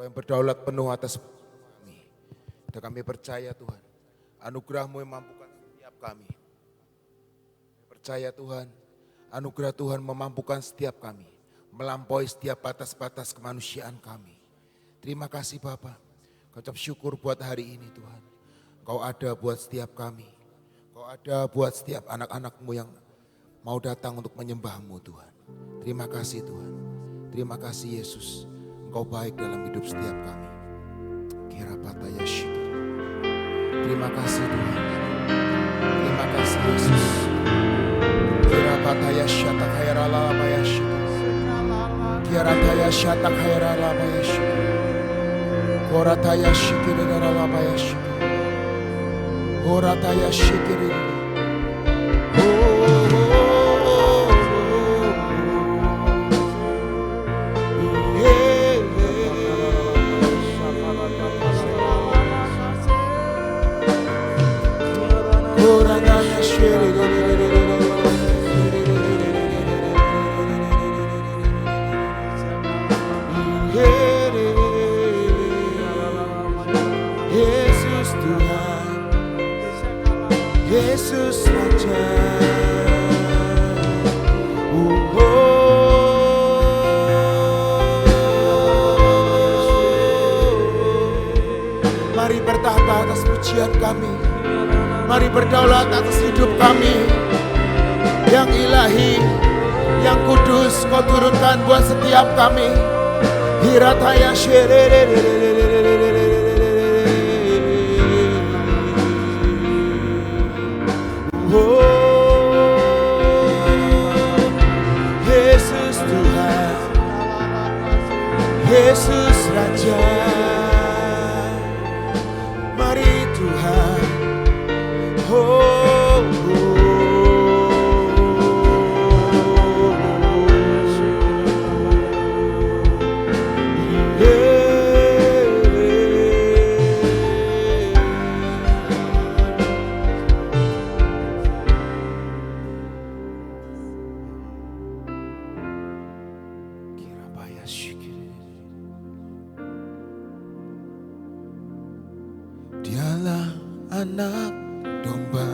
Engkau yang berdaulat penuh atas kami. Dan kami percaya Tuhan, anugerah-Mu yang mampukan setiap kami. Percaya Tuhan, anugerah Tuhan memampukan setiap kami, melampaui setiap batas-batas kemanusiaan kami. Terima kasih Bapa, kau ucap syukur buat hari ini Tuhan. Kau ada buat setiap kami, Kau ada buat setiap anak-anak-Mu yang mau datang untuk menyembah-Mu Tuhan. Terima kasih Tuhan, terima kasih Yesus, Engkau baik dalam hidup setiap kami. Kira pataya syukur. Terima kasih Tuhan, terima kasih Yesus. Kira pataya syatak hayrala maya syukur. Kira pataya syatak hayrala maya syukur. Korataya syukur darala maya syukur. Korataya syukur. Yesus Tuhan, Yesus Raja. Mari bertahta atas pujian kami, mari berdaulat atas hidup kami. Yang ilahi, yang kudus Kau turunkan buat setiap kami. Hirataya Yesus Tuhan, Yesus Raja. Mari Tuhan, Dialah anak domba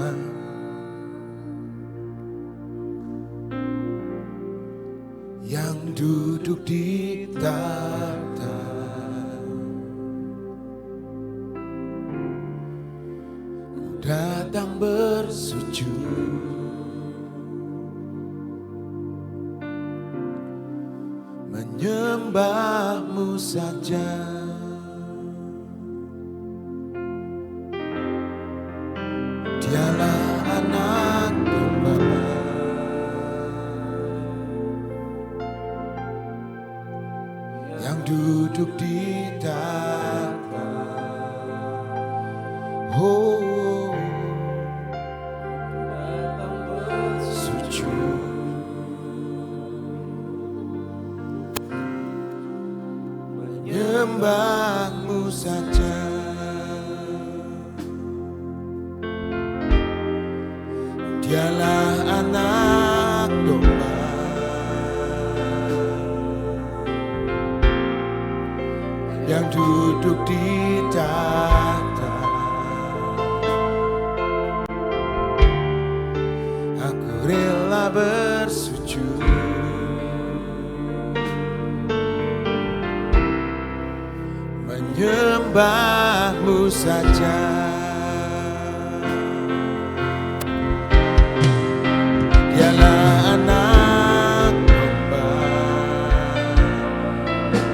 yang duduk di tahta, Ku datang bersujud menyembah-Mu saja. Dialah anak domba yang duduk di tahta, sujud menyembah-Mu saja. Dialah anak domba yang duduk di tahta, aku rela bersujud menyembah-Mu saja.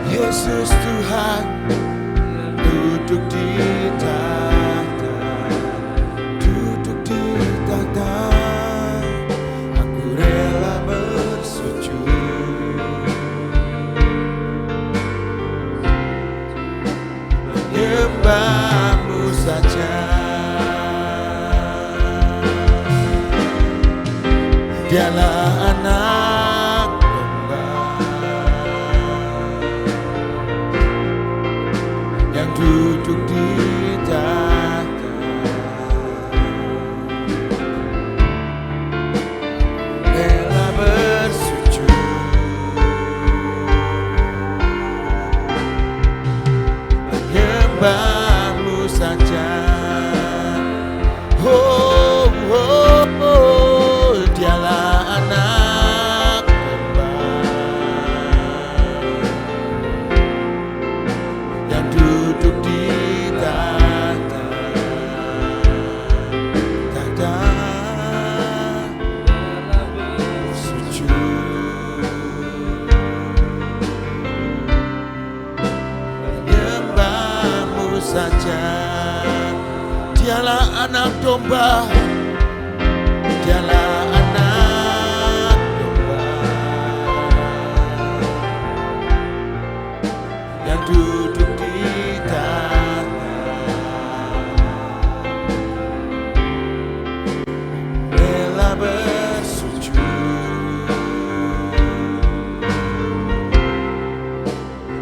Yesus Tuhan, duduk di tahta, duduk di tahta, aku rela bersujud menyembah-Mu saja. anak domba, dialah anak domba yang duduk di tanah, rela bersujud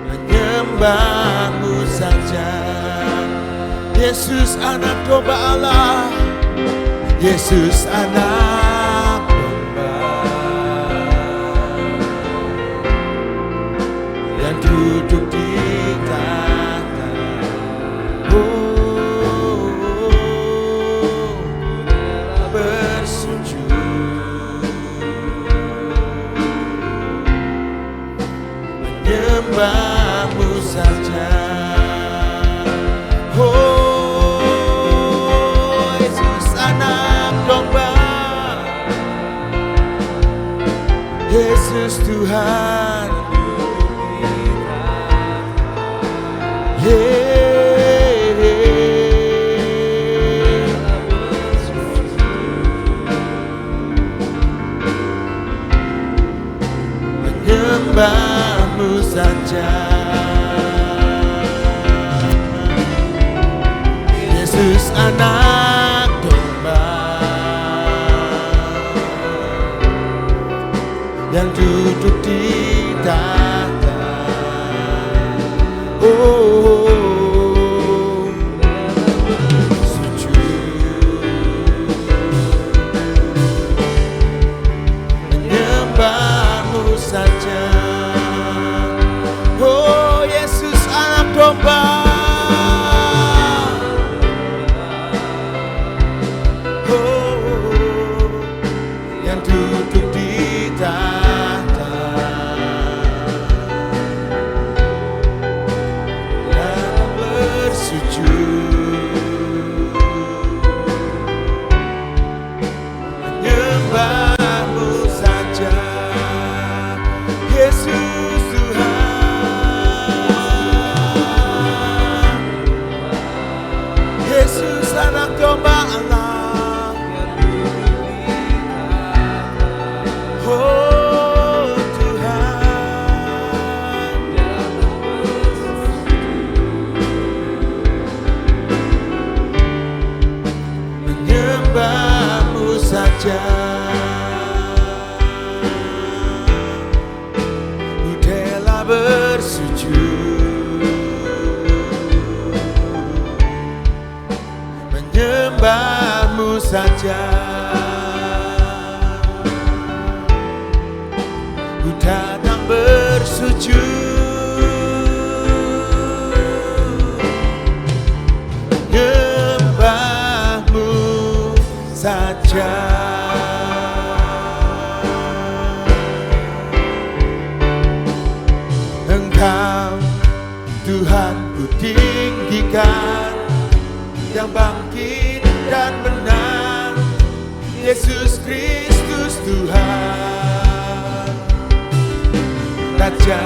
menyembah-Mu saja. Yesus anak domba Allah, Yesus anak domba yang duduk di tanah. Oh, bersujud menyembah-Mu saja. Oh, Yesus anak domba, Yesus Tuhan. Menyembah-Mu saja. Yesus anak domba yang duduk di tanah. Oh, sujud menyembah-Mu saja. Oh, Yesus anak domba yang duduk di tahta dan bersujud menyembah-Mu saja. Yesus Tuhan, Yesus anak domba Allah. Oh Tuhan, menyembah-Mu saja. Ku rela bersujud menyembah-Mu saja. Ku datang bersujud menyembah-Mu saja. Engkau Tuhan ku tinggikan, yang bangkit dan menang, Yesus Kristus Tuhan. Raja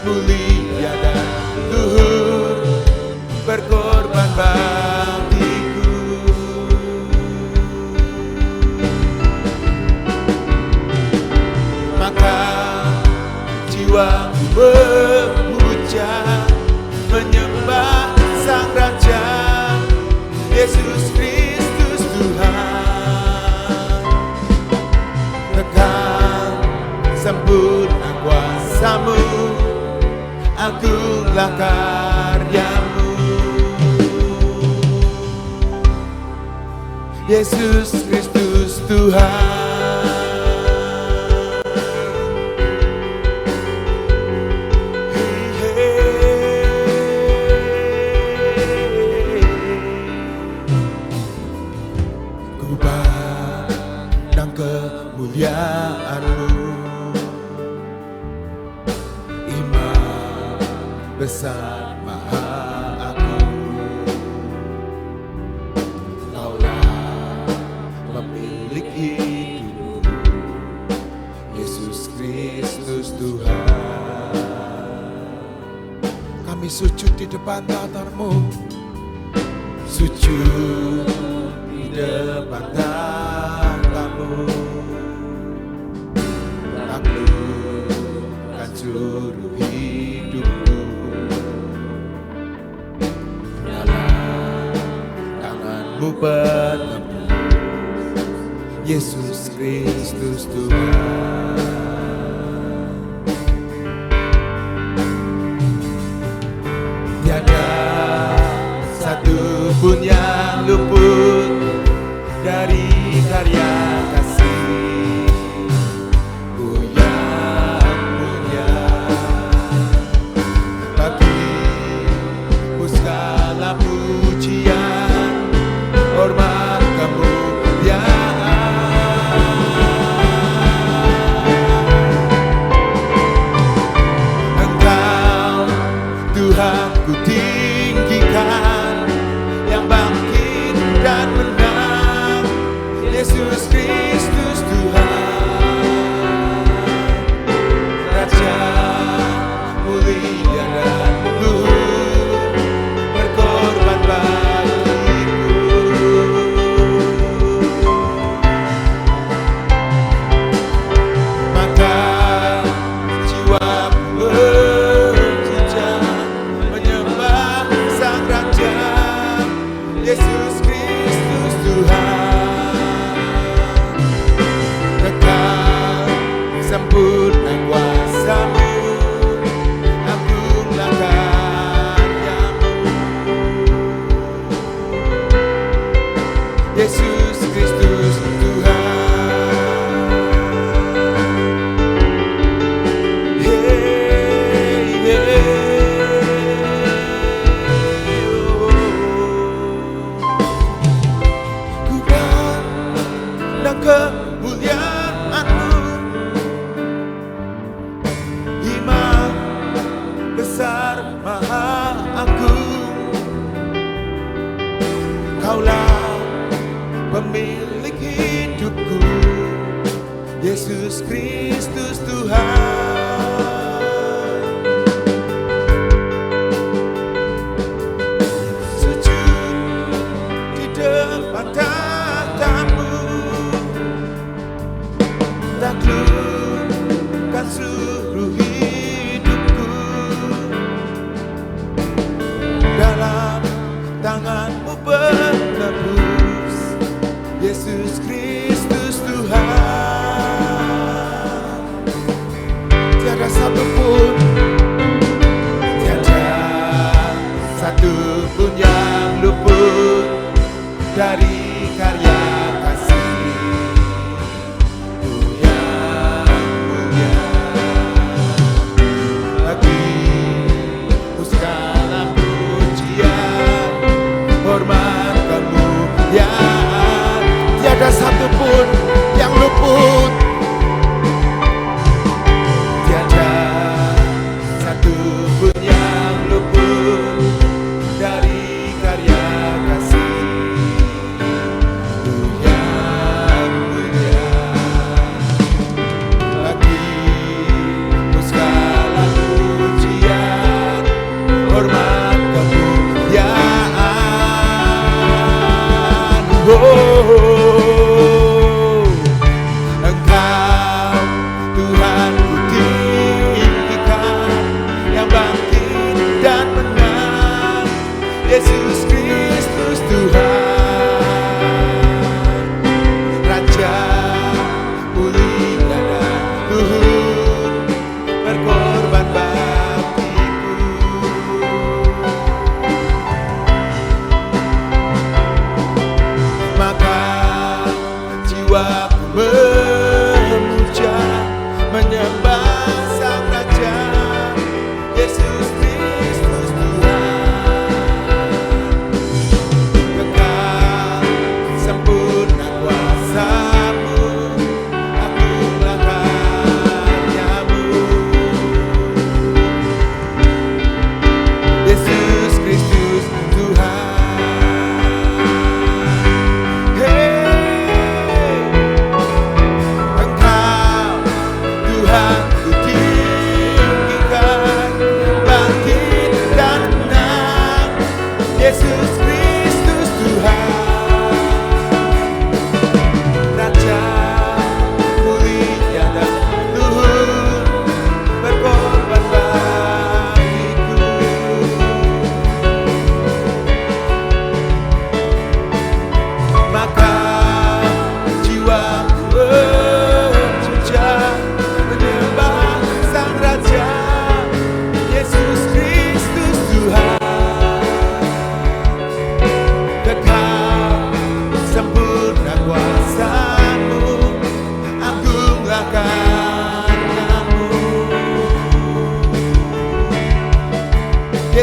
mulia dan luhur, berkorban bagiku. Maka jiwaku memuja, menyembah Sang Raja, Yesus Kristus Tuhan. Kekal sempurna kuasa-Mu, agunglah karya-Mu. Yesus Kristus Tuhan. Ku pandang kemuliaan-Mu, Imam besar Maha Agung. Kaulah pemilik hidup, Yesus Kristus Tuhan. Kami sujud di depan altar-Mu, sujud di depan tahtamu, taklukkan seluruh hidupku. Dalam tanganmu penebus, Yesus Kristus Tuhan. Tiada satu pun yang luput dari karya kasih-Mu yang mulia. Bagi-Mu segala pujian, hormat, kemuliaan. Engkau Tuhan ku tinggikan, yang bangkit dan menang, Yesus Kristus Tuhan. Raja mulia dan luhur, berkorban bagiku. Maka jiwaku menyembah Sang Raja, Yesus Kristus Tuhan. Kekal sempurna kuasa-Mu, agunglah karya-Mu, Yesus Kristus Tuhan. Kemuliaan-Mu, imam besar maha agung. Kaulah pemilik hidupku, Yesus Kristus Tuhan. Sujud di depan tahta-Mu, taklukkan seluruh hidupku. Dalam tangan-Mu penebus, Yesus Kristus Tuhan. Tiada satupun yang luput dari karya kasih-Mu yang mulia. Bagi-Mu segala pujian, hormat, kemuliaan. Tiada satupun yang luput, tiada satupun yang luput dari karya kasih-Mu yang mulia. Bagi-Mu segala pujian, hormat, kemuliaan. Engkau Tuhan ku tinggikan, yang bangkit dan menang, Yesus Kristus Tuhan. Raja mulia dan luhur, berkorban bagiku. Maka jiwaku memuja, menyembah Sang Raja, Yesus Kristus Tuhan. Kekal sempurna kuasa-Mu, agunglah karya-Mu, Yesus Kristus Tuhan. Yesus Kristus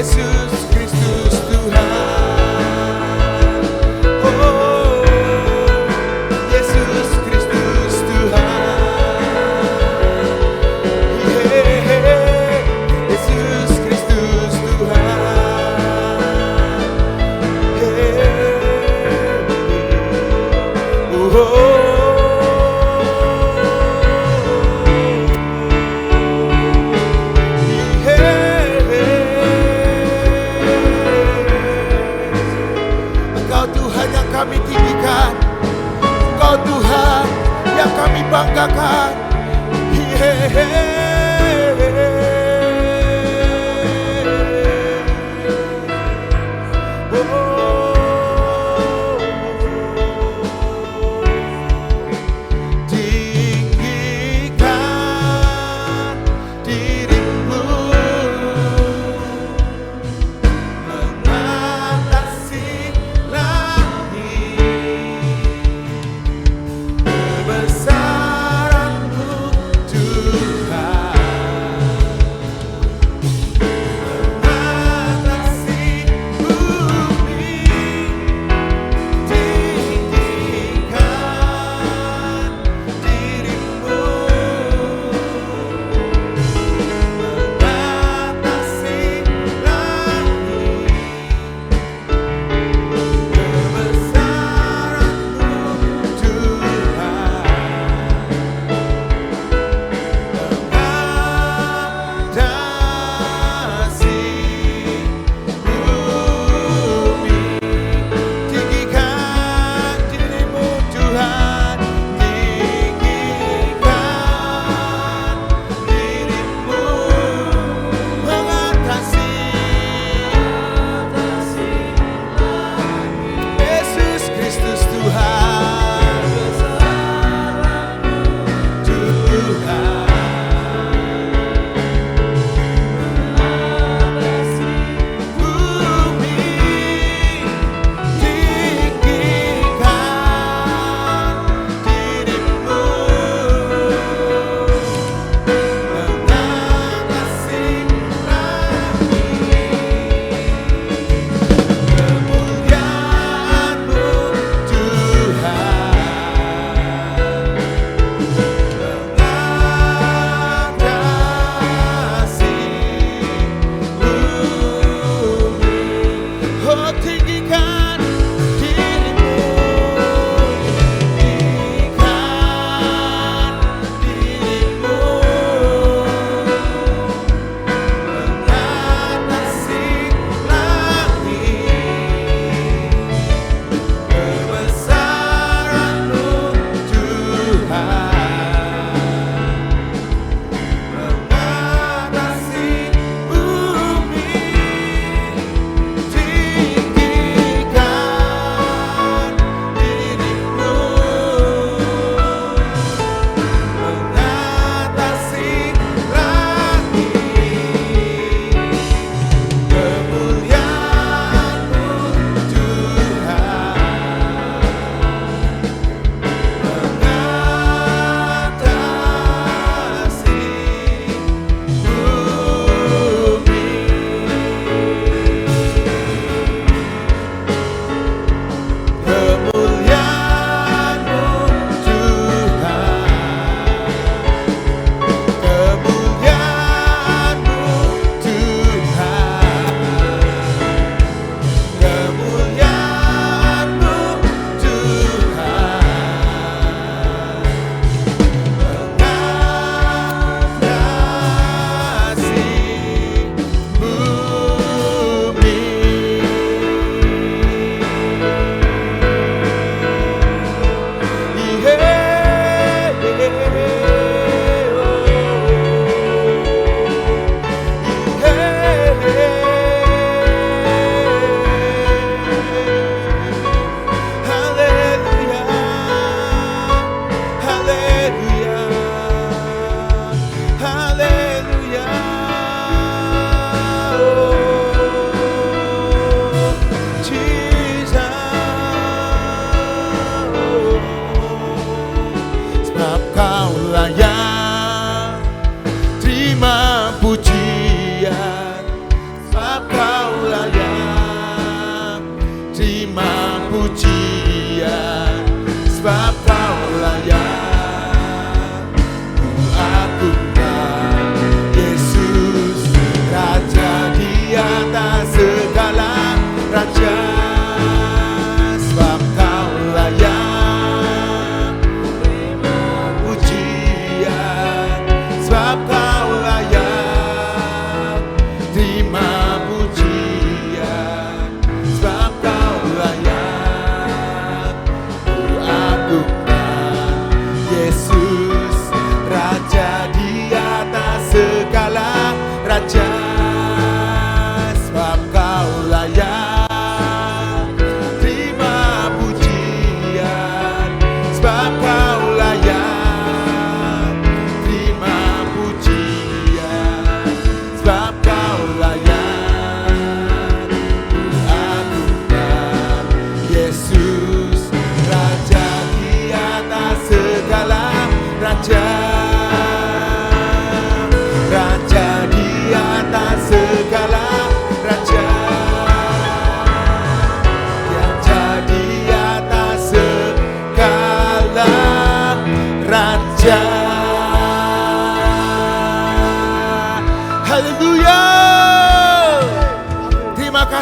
Yesus Kristus Tuhan. Oh, Yesus Kristus Tuhan. Yesus Kristus Tuhan. Oh.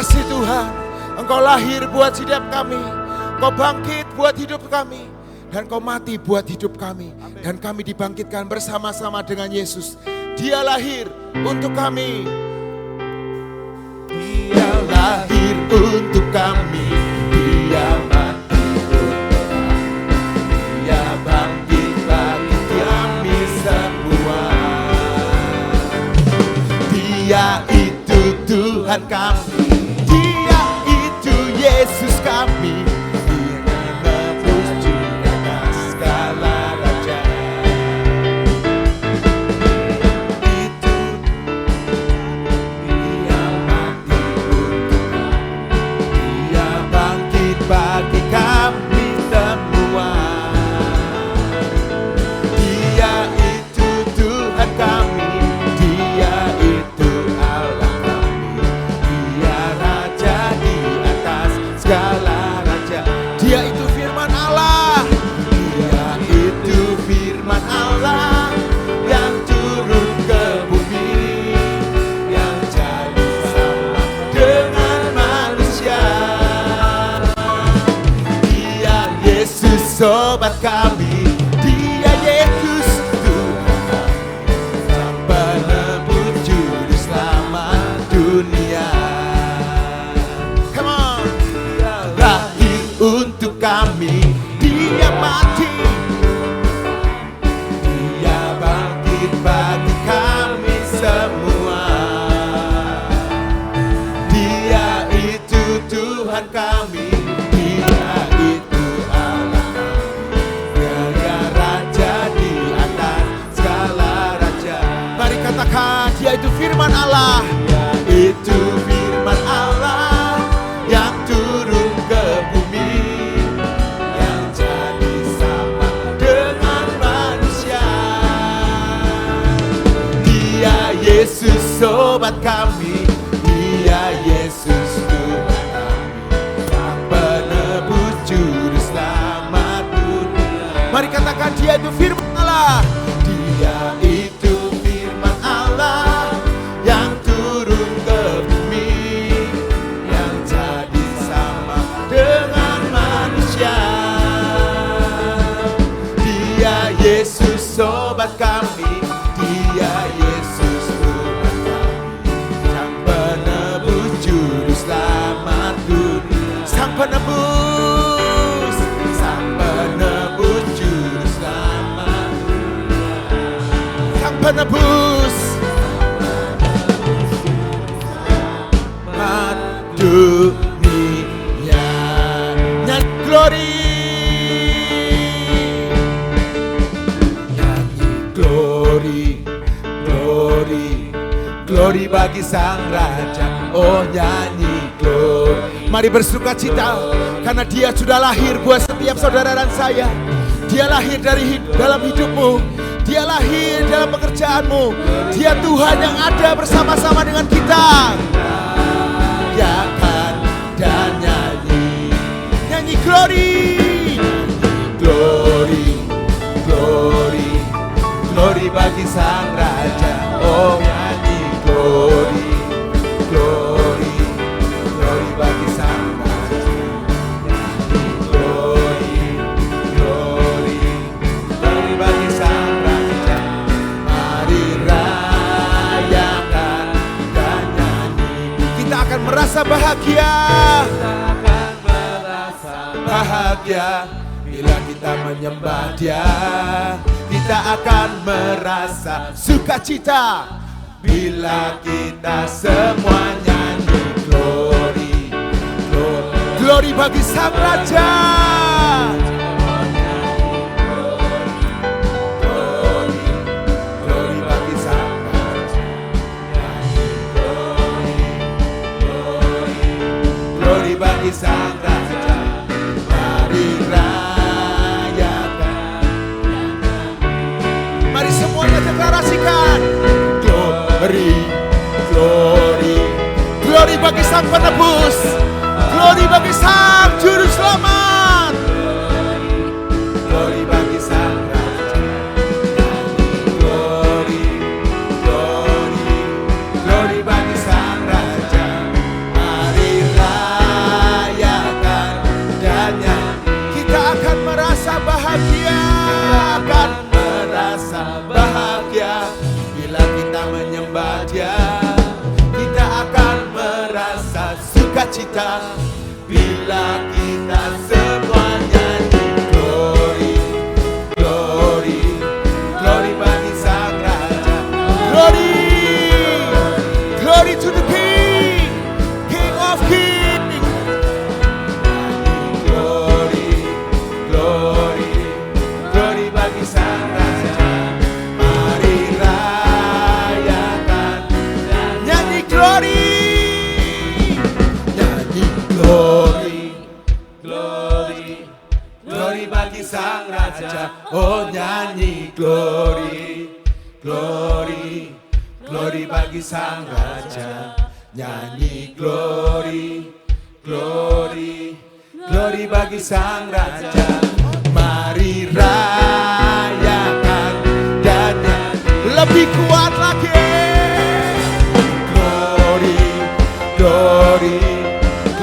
kasih Tuhan, Engkau lahir buat hidup kami, Engkau bangkit buat hidup kami, dan Kau mati buat hidup kami. Dan kami dibangkitkan bersama-sama dengan Yesus. Dia lahir untuk kami. Dia lahir untuk kami. Dia mati untuk kami. Dia bangkit bagi kami semua. Dia itu Tuhan kami. Dia itu Yesus kami. Sobat kami, Dia Yesus Tuhan kami, Sang penebus juru selamat dunia. Come on. Dia lahir untuk kami, Dia mati, Dia bangkit bagi kami semua. Dia itu Tuhan kami. Dia itu firman Allah. Dia itu firman Allah yang turun ke bumi, yang jadi sama dengan manusia. Dia Yesus sobat kami. Dia Yesus Tuhan kami, Sang penebus juru selamat dunia. Mari katakan, Dia itu firman Allah. Dia itu firman Allah yang turun ke bumi, yang jadi sama dengan manusia. Dia Yesus sobat kami. Dia Yesus Tuhan kami, Sang penebus juru selamat dunia. Sang penebus, Sang penebus juru selamat dunia. Sang penebus dunia. Nyanyi glory, nyanyi glory, glory, glory bagi Sang Raja. Oh nyanyi glory. Mari bersuka cita karena Dia sudah lahir buat setiap saudara dan saya. Dia lahir dalam hidupmu. Dia lahir dalam pekerjaanmu. Dia Tuhan yang ada bersama-sama dengan kita. Yakan dan nyanyi, nyanyi glory, glory, glory, glory bagi Sang Raja. Oh nyanyi glory, glory, glory bagi Sang Raja. Nyanyi glory, glory, glory bagi Sang Raja. Mari rayakan dan nyanyi. Kita akan merasa bahagia. Bahagia bila kita menyembah Dia. Kita akan merasa sukacita bila kita semua nyanyi glory, glory, glory bagi Sang Raja. Bagi Sang Raja, mari rayakan. Mari semuanya deklarasikan glory, glory, glory bagi Sang Penebus, glory bagi Sang Juru Selamat, glory bagi Sang Raja. Glory, glory, glory bagi Sang Raja. Mari Bila kita menyembah Dia, kita akan merasa sukacita. Bila kita semua nyanyi glory, glory, glory bagi Sang Raja. Glory, glory to the King, King of Kings. Glory, glory, glory bagi Sang Raja. Mari rayakan, nyanyi glory, nyanyi glory, glory, glory bagi Sang Raja. Oh nyanyi glory, glory, glory bagi Sang Raja. Nyanyi glory, glory, glory bagi Sang Raja. Mari rayakan dan nyanyi lebih kuat lagi. Glory, glory,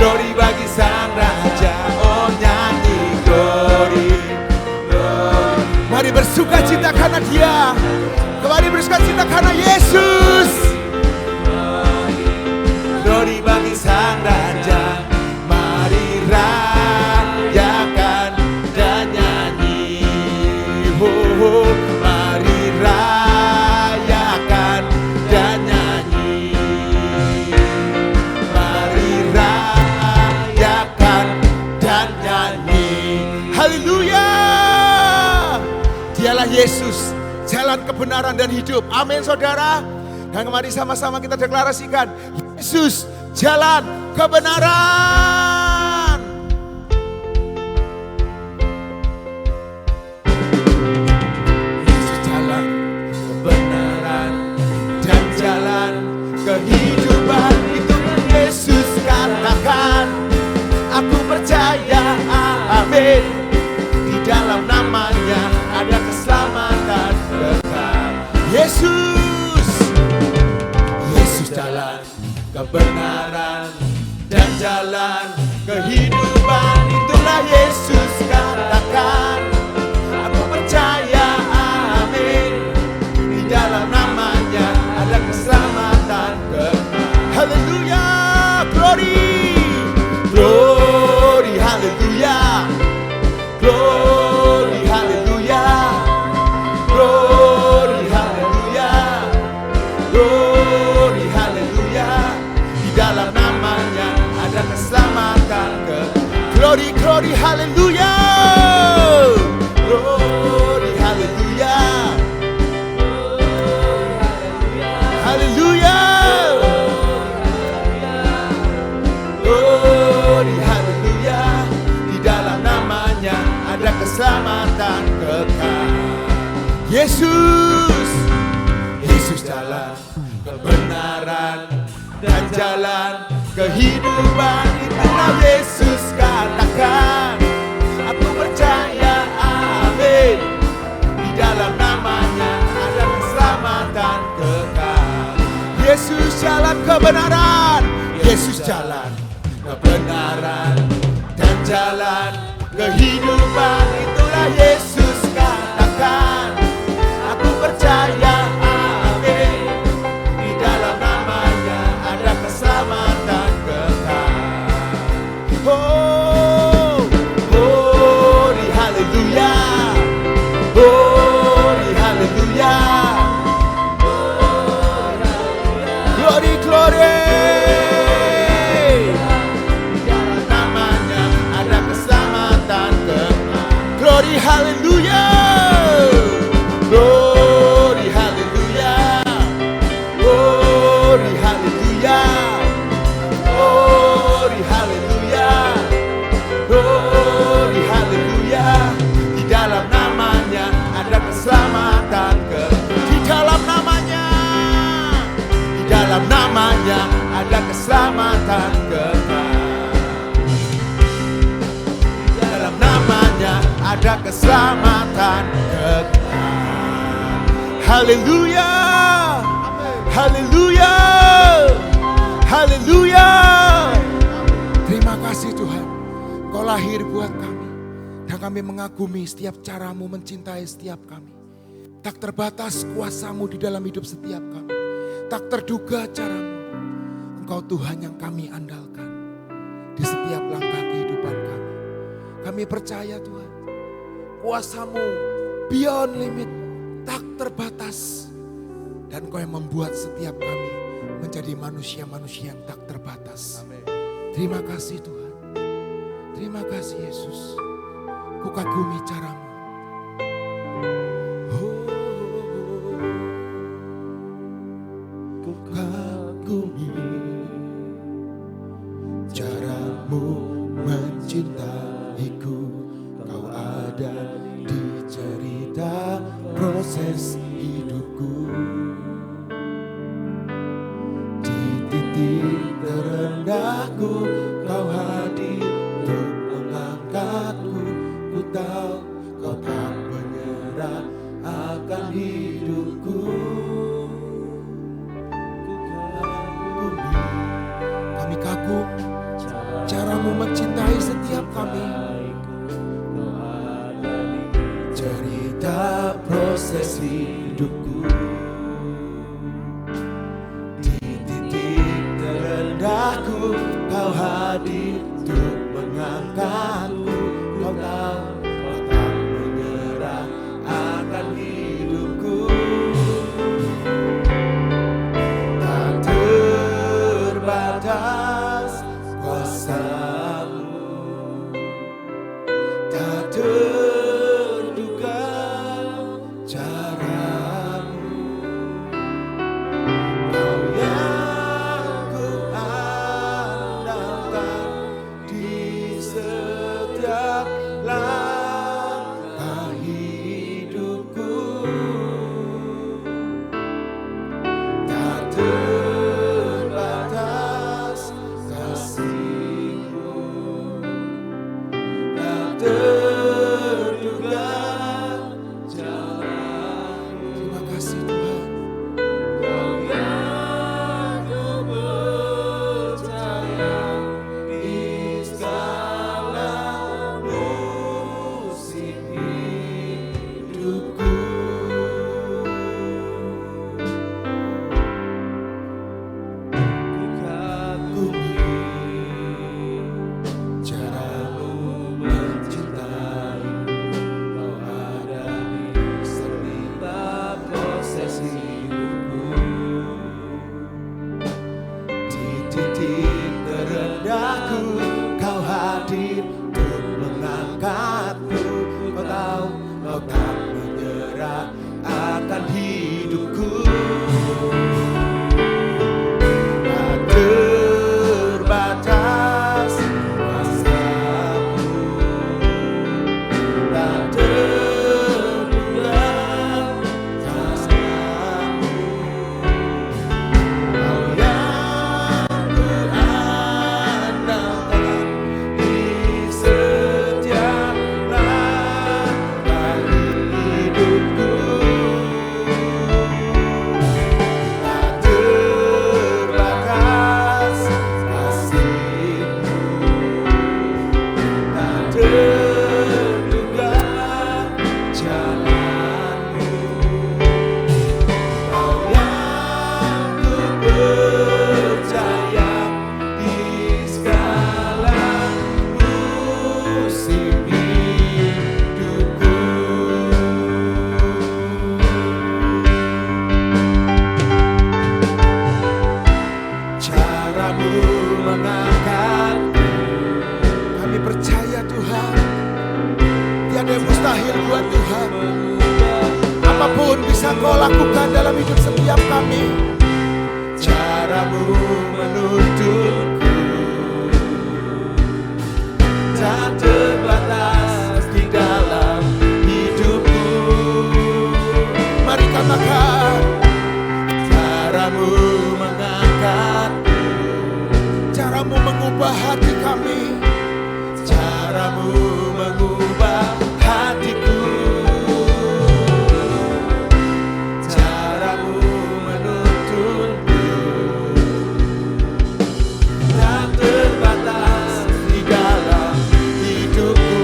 glory bagi Sang Raja. Oh nyanyi glory, glory. Mari bersuka cita karena Dia. Mari bersuka cita karena Yesus. Glory bagi Sang Raja. Mari rayakan dan nyanyi. Oh, mari rayakan dan nyanyi. Mari rayakan dan nyanyi. Haleluya. Dialah Yesus, jalan kebenaran dan hidup. Amin saudara. Dan mari sama-sama kita deklarasikan, Yesus jalan kebenaran. Yesus jalan kebenaran dan jalan kehidupan. Itu Yesus katakan, aku percaya, amin. Di dalam namanya ada keselamatan kekal. Yesus, Yesus jalan kebenaran dan jalan kehidupan. Itulah Yesus katakan, aku percaya, amin. Di dalam namanya ada keselamatan kekal. Haleluya, glory, glory, haleluya, glory, haleluya, glory, haleluya, glory, haleluya. Di dalam namanya ada keselamatan ke. Glory, glory, haleluya, glory, haleluya, haleluya, glory, haleluya. Di dalam namanya ada keselamatan kekal. Yesus, Yesus jalan kebenaran dan jalan kehidupan. Itulah Yesus katakan, aku percaya, amin. Di dalam namanya ada keselamatan kekal. Yesus jalan kebenaran, Yesus jalan kebenaran dan jalan kehidupan. Itulah Yesus katakan, aku percaya, amin. Di dalam namanya ada keselamatan kekal. Oh, glory, haleluya, glory, haleluya, glory, glory. Di dalam namanya ada keselamatan kekal. Glory, haleluya, glory, haleluya, glory, haleluya, glory, haleluya, glory, haleluya. Di dalam namanya ada keselamatan di dalam namanya, di dalam namanya ada keselamatan kekal. Di dalam namanya ada keselamatan kekal. Haleluya, haleluya, haleluya. Terima kasih Tuhan, Kau lahir buat kami dan kami mengagumi setiap caramu mencintai setiap kami. Tak terbatas kuasa-Mu di dalam hidup setiap kami. Tak terduga cara-Mu. Engkau Tuhan yang kami andalkan di setiap langkah kehidupan kami. Kami percaya Tuhan, kuasa-Mu beyond limit, tak terbatas. Dan Engkau yang membuat setiap kami menjadi manusia-manusia yang tak terbatas. Amin. Terima kasih Tuhan. Terima kasih Yesus. Ku kagumi cara-Mu. Ku kagumi cara-Mu mencintaiku. Kau ada di cerita proses hidupku. Di titik terendahku Kau hadir untuk mengangkatku. Ku tahu Kau tak menyerah akan hidupku. Kami kagum cara-Mu mencintai setiap kami. Cerita proses hidupku. Di titik terendahku Kau hadir untuk mengangkatku. Kau tahu Kau tak menyerah akan hidupku. Tak terbatas kuasa-Mu, tak terduga cara-Mu. Kau yang ku andalkan di setiap langkah hidupku. Tak terbatas kasih-Mu, tak terduga cara-Mu. Terima kasih Tuhan. Kau yang ku percaya di segala musim hidupku. Ku kagumi cara-Mu mencintai. Kau ada di setiap proses hidupku. Di titik terendahku Kau hadir untuk mengangkatku. Kau tahu Kau tak menyerah akan hidupku. Tak terbatas kuasa-Mu, tak terduga cara-Mu. Kau yang ku andalkan di setiap langkah hidupku. Tak terbatas kasih-Mu, tak terduga jalan-Mu. Kau yang ku percaya di segala musim hidupku. Cara-Mu mengangkatku. Kami percaya Tuhan, tiada yang mustahil buat Tuhan. Apapun bisa Kau lakukan dalam hidup setiap kami. Cara-Mu menuntunku, tak terbatas di dalam hidupku. Mari katakan, cara-Mu mengangkatku. Cara-Mu mengubah hati kami. Cara-Mu mengubah hatiku. Cara-Mu menuntunku, tak terbatas di dalam hidupku.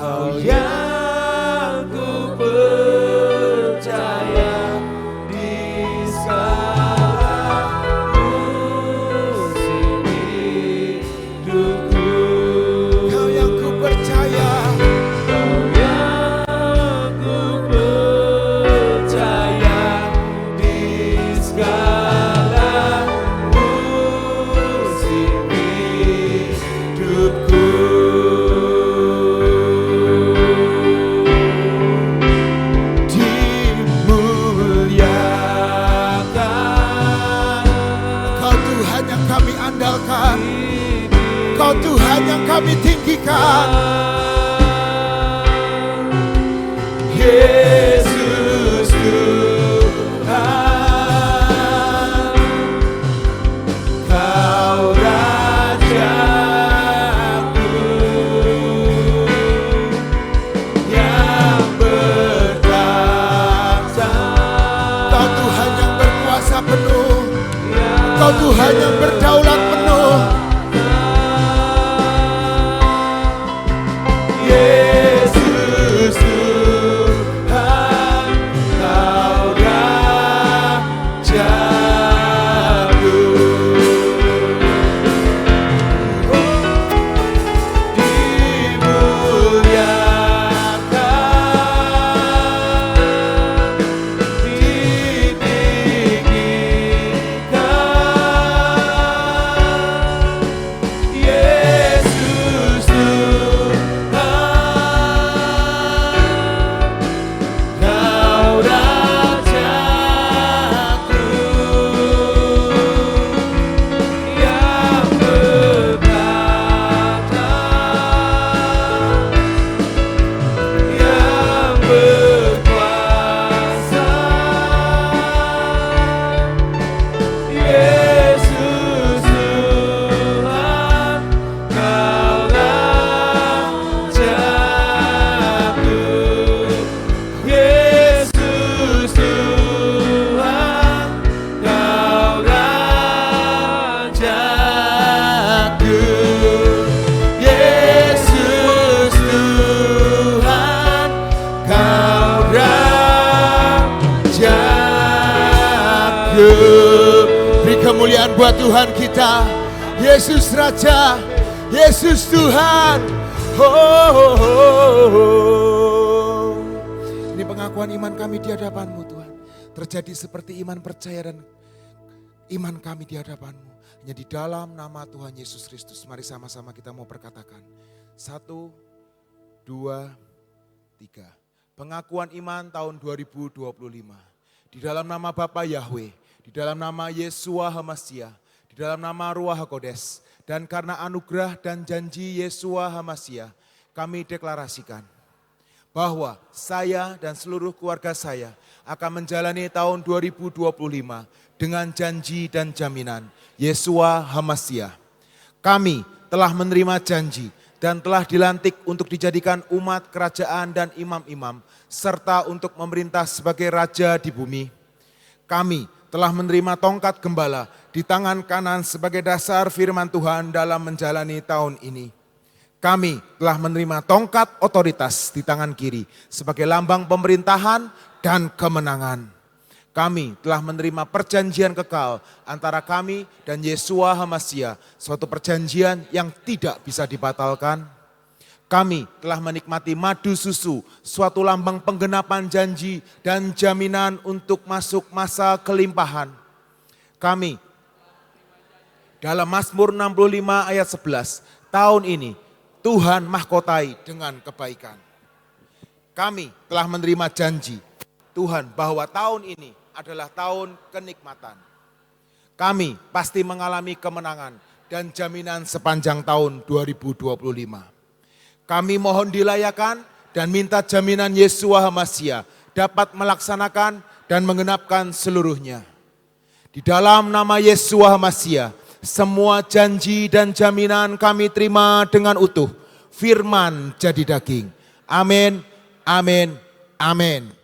Kau yang ku percaya di segala musim hidupku. Kau yang ku percaya, Kau yang ku percaya di segala musim hidupku. Kau Tuhan yang kami andalkan, Kau Tuhan yang kami tinggikan. Yesus Tuhan, Kau Rajaku yang berkuasa. Kau Tuhan yang berkuasa penuh, Kau Tuhan yang berdaulat penuh. Yesus Tuhan, Kau Rajaku. Dimuliakan, ditinggikan, Yesus Tuhan, Kau Rajaku yang berkata, yang berkuasa. Yesus Tuhan, Kau Rajaku. Yesus Tuhan, Kau Rajaku. Yesus Tuhan, Kau Rajaku. Beri kemuliaan buat Tuhan kita, Yesus Raja, Yesus Tuhan. Ini pengakuan iman kami di hadapan-Mu Tuhan. Terjadi seperti iman percaya dan iman kami di hadapan-Mu. Hanya di dalam nama Tuhan Yesus Kristus. Mari sama-sama kita mau perkatakan. 1, 2, 3. Pengakuan iman tahun 2025. Di dalam nama Bapa Yahweh, di dalam nama Yesua Hamasia, di dalam nama Ruach HaKodes, dan karena anugerah dan janji Yesua Hamasia, kami deklarasikan bahwa saya dan seluruh keluarga saya akan menjalani tahun 2025 dengan janji dan jaminan Yesua Hamasia. Kami telah menerima janji dan telah dilantik untuk dijadikan umat kerajaan dan imam-imam, serta untuk memerintah sebagai raja di bumi. Kami telah menerima tongkat gembala di tangan kanan sebagai dasar firman Tuhan dalam menjalani tahun ini. Kami telah menerima tongkat otoritas di tangan kiri sebagai lambang pemerintahan dan kemenangan. Kami telah menerima perjanjian kekal antara kami dan Yesua Hamasia, suatu perjanjian yang tidak bisa dibatalkan. Kami telah menikmati madu susu, suatu lambang penggenapan janji dan jaminan untuk masuk masa kelimpahan. Kami dalam Mazmur 65 ayat 11, tahun ini Tuhan mahkotai dengan kebaikan. Kami telah menerima janji Tuhan bahwa tahun ini adalah tahun kenikmatan. Kami pasti mengalami kemenangan dan jaminan sepanjang tahun 2025. Kami mohon dilayakan dan minta jaminan Yesua Hamasia dapat melaksanakan dan menggenapkan seluruhnya. Di dalam nama Yesua Hamasia, semua janji dan jaminan kami terima dengan utuh. Firman jadi daging. Amin, amin, amin.